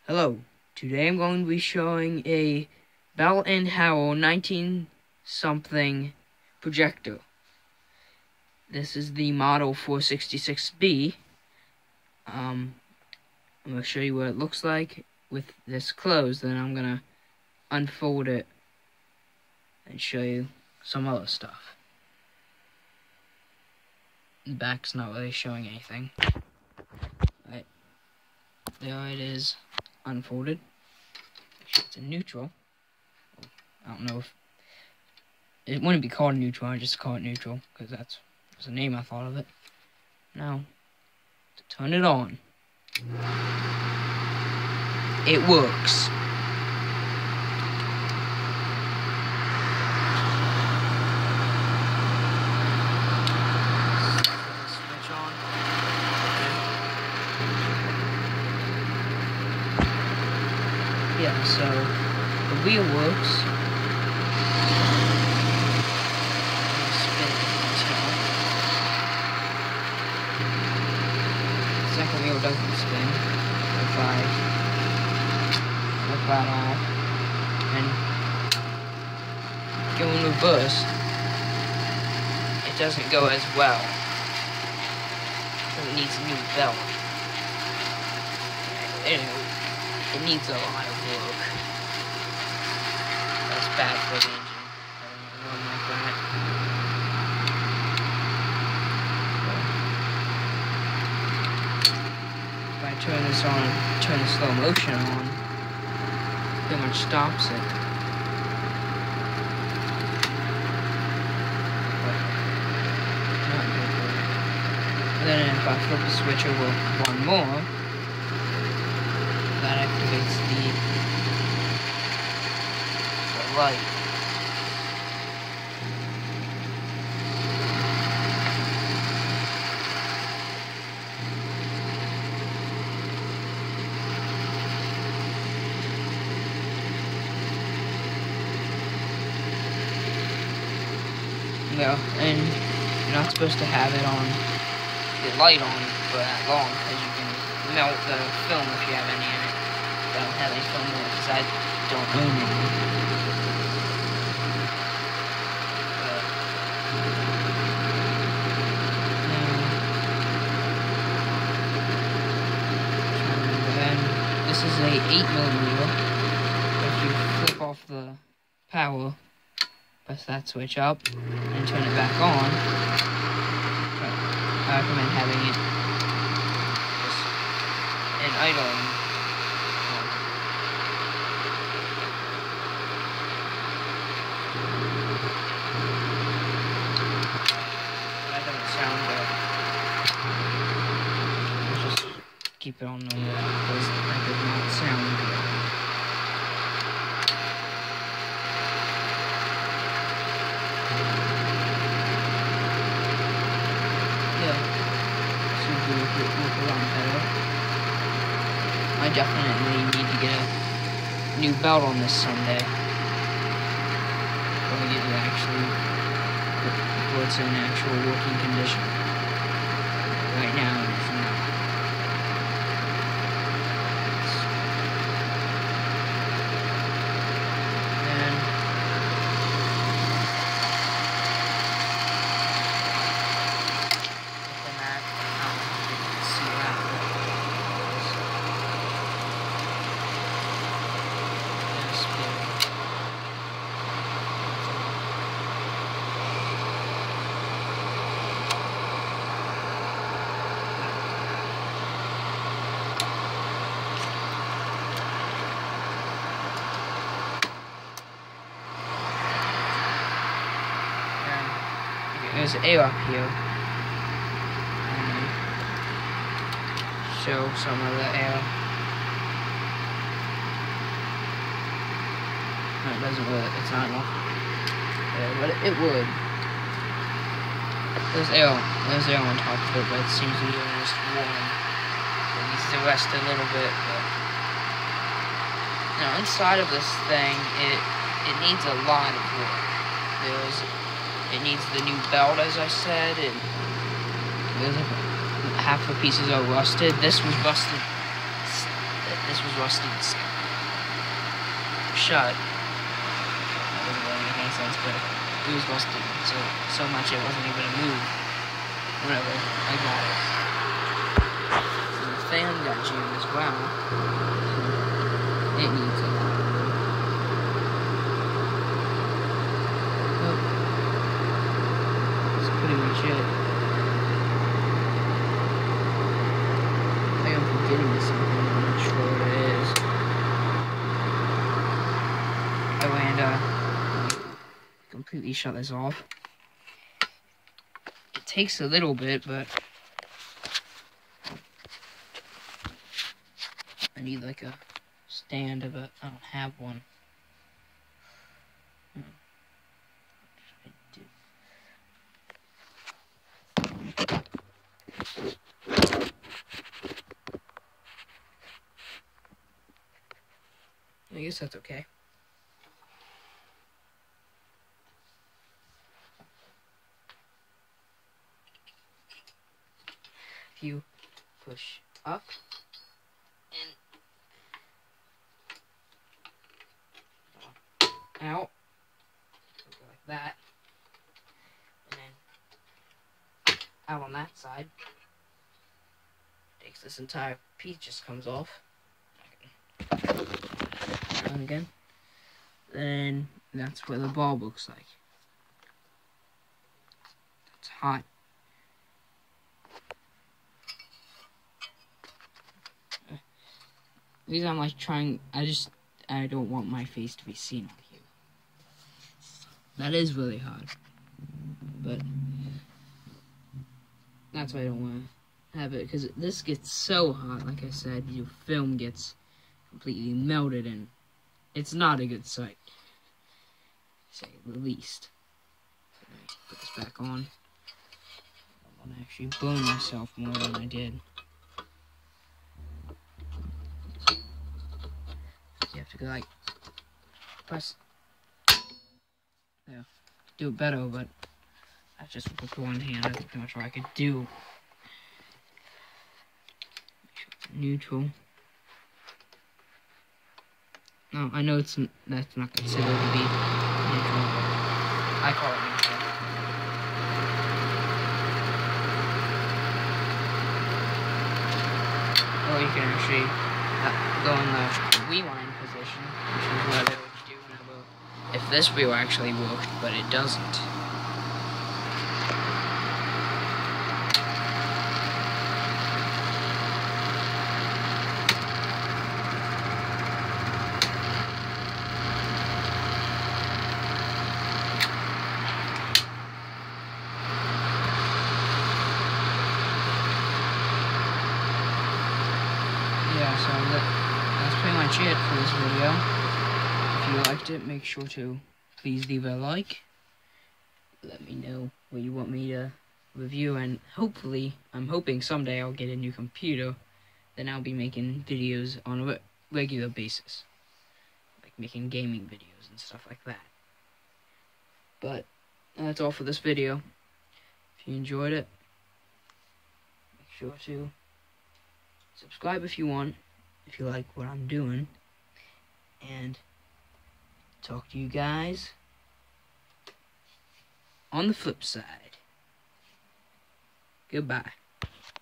Hello, today I'm going to be showing a Bell & Howell 19-something projector. This is the model 466B. I'm going to show you what it looks like with this closed, then I'm going to unfold it and show you some other stuff. The back's not really showing anything. Right. There it is, unfolded. Actually, it's a neutral. I don't know if it wouldn't be called neutral. I just call it neutral because that's the name I thought of it. Now, to turn it on, it works. Switch on. Yeah, so the wheel works. Spin the second wheel doesn't spin. If I flip that off and go in reverse, it doesn't go as well. So it needs a new belt. Anyway, it needs a lot of work. That's bad for the engine. I don't run like that. If I turn this on, turn the slow motion on, pretty much stops it. But not good for it. And then if I flip the switch over one more, that activates the light. Yeah, and you're not supposed to have it on, the light on for that long, because you can melt the film if you have any in it. I don't have any film in it because I don't own any. Then this is a 8mm. If you flip off the power, press that switch up and turn it back on. I recommend having it just in idle. That doesn't sound good. Let's just keep it on normal because that does not sound good. Look around better. I definitely need to get a new belt on this Sunday. Before it's in actual working condition. Right now, it's not. There's air up here. Show some of the air. No, it doesn't work. It's not enough air, but it would. There's air on top of it, but it seems to be almost warm. It needs to rest a little bit. But now inside of this thing, it needs a lot of work. It needs the new belt, as I said, and half the pieces are rusted. This was rusted this was rusted shut. That doesn't really make any sense, but it was rusted so much it wasn't even a move. Whatever, I got it. And the fan got jammed as well. It needs a lot of room. But that's pretty much it. I think I'm forgetting something, I'm not sure what it is. Oh, and completely shut this off. It takes a little bit, but I need like a stand, but I don't have one. I guess that's okay. If you push up and out, like that, and then out on that side, takes this entire piece, just comes off. And again, then that's what the bulb looks like. It's hot. The reason I'm like trying, I don't want my face to be seen on here. That is really hard, but that's why I don't want to have it, because this gets so hot. Like I said, your film gets completely melted, and it's not a good sight, to say the least. So let me put this back on. I don't want to actually burn myself more than I did. You have to go like press. Yeah, do it better, but that's just with one hand. That's pretty much what I could do. Neutral. No, I know that's not considered to be neutral, but I call it neutral. Or you can actually go in the rewind position, which is what I would do whenever, if this wheel actually worked, but it doesn't. Yeah, so that's pretty much it for this video. If you liked it, make sure to please leave a like. Let me know what you want me to review, and hopefully, I'm hoping someday I'll get a new computer, then I'll be making videos on a regular basis. Like making gaming videos and stuff like that. But that's all for this video. If you enjoyed it, make sure to subscribe if you want, if you like what I'm doing, and talk to you guys on the flip side. Goodbye.